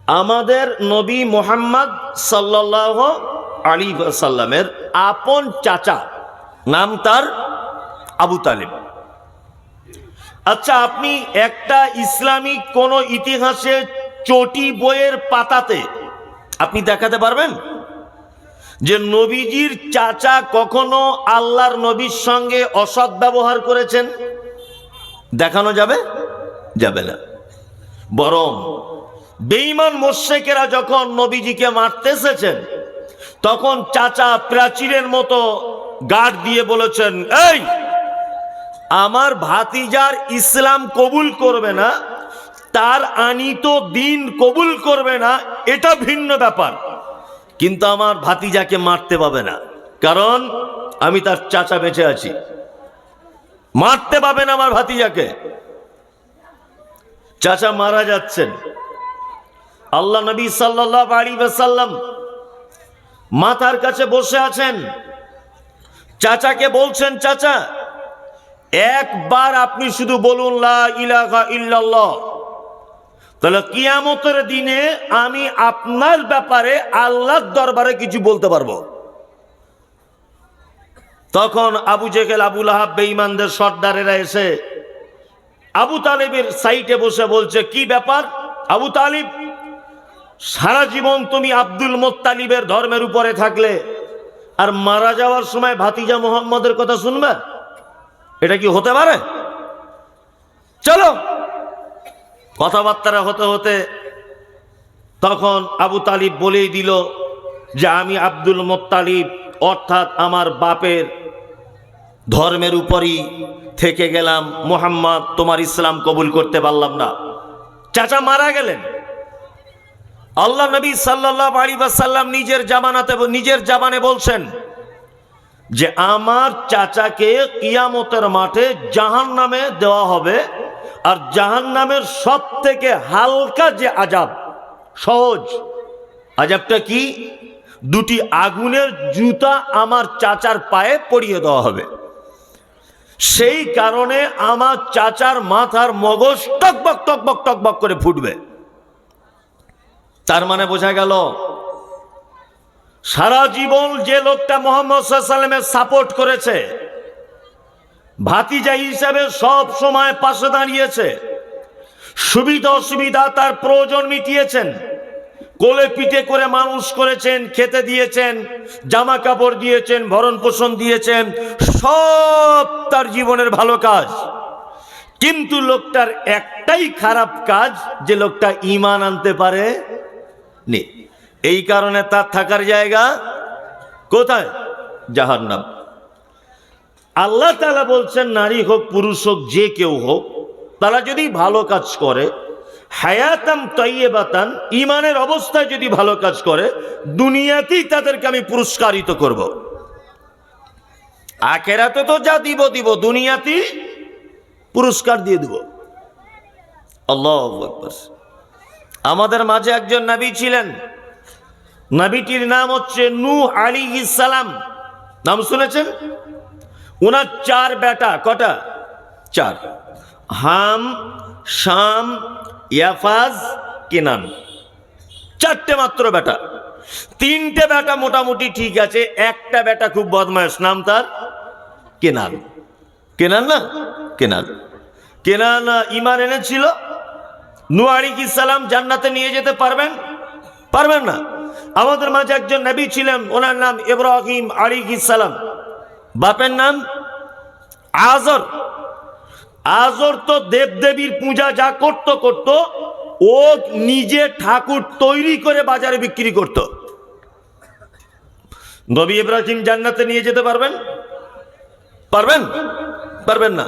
আমাদের নবী মুহাম্মদ সাল্লাল্লাহু আলাইহি ওয়াসাল্লামের আপন চাচা, নাম তার আবু তালিব। আচ্ছা, আপনি একটা ইসলামিক কোন ইতিহাসে চটি বইয়ের পাতাতে আপনি দেখাতে পারবেন যে নবীজির চাচা কখনো আল্লাহর নবীর সঙ্গে অসৎ ব্যবহার করেছেন? দেখানো যাবে? যাবে না। বরং বেঈমান মুশরিকেরা যখন নবীজিকে মারতে এসেছেন, তখন চাচা প্রাচীরের মতো গার্ড দিয়ে বলেছেন, এই আমার ভাতিজার ইসলাম কবুল করবে না, তার আনিত দিন কবুল করবে না, এটা ভিন্ন ব্যাপার, কিন্তু আমার ভাতিজাকে মারতে পাবে না, কারণ আমি তার চাচা বেঁচে আছি। মারতে পাবে না আমার ভাতিজাকে। চাচা মারা যাচ্ছেন, আল্লাহ নবী সাল্লাল্লাহু আলাইহি ওয়াসাল্লাম মাথার কাছে বসে আছেন। চাচাকে বলছেন, চাচা একবার আপনি শুধু বলুন লা ইলাহা ইল্লাল্লাহ, তাহলে কিয়ামতের দিনে আমি আপনার ব্যাপারে আল্লাহর দরবারে কিছু বলতে পারবো। তখন আবু জেহেল, আবু লাহাব, বেঈমানদের সর্দারেরা এসে আবু তালিবের সাইটে বসে বলছে, কি ব্যাপার আবু তালিব, সারা জীবন তুমি আব্দুল মুত্তালিবের ধর্মের উপরে থাকলে, আর মারা যাওয়ার সময় ভাতিজা মুহাম্মদের কথা শুনবে? এটা কি হতে পারে? চলো। কথাবার্তা হতে হতে তখন আবু তালিব বলেই দিল যে আমি আব্দুল মুত্তালিব, অর্থাৎ আমার বাপের ধর্মের উপরই থেকে গেলাম, মুহাম্মদ তোমার ইসলাম কবুল করতে পারলাম না। চাচা মারা গেলেন। আল্লাহ নবী সাল্লাল্লাহু আলাইহি ওয়াসাল্লাম নিজের জাবানে বলছেন যে আমার চাচাকে কিয়ামতের মাঠে জাহান্নামে দেওয়া হবে, আর জাহান্নামের সব থেকে হালকা যে আযাব, সহজ আযাবটা কি? দুটি আগুনের জুতা আমার চাচার পায়ে পরিয়ে দেওয়া হবে। সেই কারণে আমার চাচার মাথার মগজ টকবক টকবক টকবক করে ফুটবে। তার মানে বোঝা গেল, সারা জীবন যে লোকটা মুহাম্মদ সাল্লাল্লাহু আলাইহি ওয়াসাল্লামের সাপোর্ট করেছে, ভাতিজা হিসাবে সব সময় পাশে দাঁড়িয়েছে, সুবিধা অসুবিধা তার প্রয়োজন মিটিয়েছেন, কোলে পিঠে করে মানুষ করেছেন, খেতে দিয়েছেন, জামা কাপড় দিয়েছেন, ভরণ পোষণ দিয়েছেন, সব তার জীবনের ভালো কাজ। কিন্তু লোকটার একটাই খারাপ কাজ, যে লোকটা ঈমান আনতে পারে নি। এই কারণে তার থাকার জায়গা কোথায়? জাহান্নাম। আল্লাহ তাআলা বলছেন, নারী হোক পুরুষ হোক যে কেউ হোক, তারা যদি ভালো কাজ করে, হায়াতাম তাইয়্যিবাতান, ঈমানের অবস্থায় যদি ভালো কাজ করে, দুনিয়াতেই তাদেরকে আমি পুরস্কারিত করব। আখিরাতে তো যা দিব, দুনিয়াতেই পুরস্কার দিয়ে দেব। আল্লাহু আকবার। আমাদের মাঝে একজন নবী ছিলেন, নবীটির নাম হচ্ছে নূহ আলাইহিস সালাম। নাম শুনেছেন? ওনার 4 বেটা। কটা? 4। হাম, শাম, ইয়াফাজ, কেনান। 4টে মাত্র বেটা। 3টে বেটা মোটামুটি ঠিক আছে, একটা বেটা খুব বদমাশ, নাম তার কেনান। কেনান না? কেনান ঈমান এনেছিল। নূহ আলাইহিস সালাম জান্নাতে নিয়ে যেতে পারবেন না। আমাদের মাঝে একজন নবী ছিলেন, ওনার নাম ইব্রাহিম আলাইহিস সালাম। বাপের নাম আজর। আজর তো দেবদেবীর পূজা যা করত, ও নিজে ঠাকুর তৈরি করে বাজারে বিক্রি করত। নবী ইব্রাহিম জান্নাতে নিয়ে যেতে পারবেন না।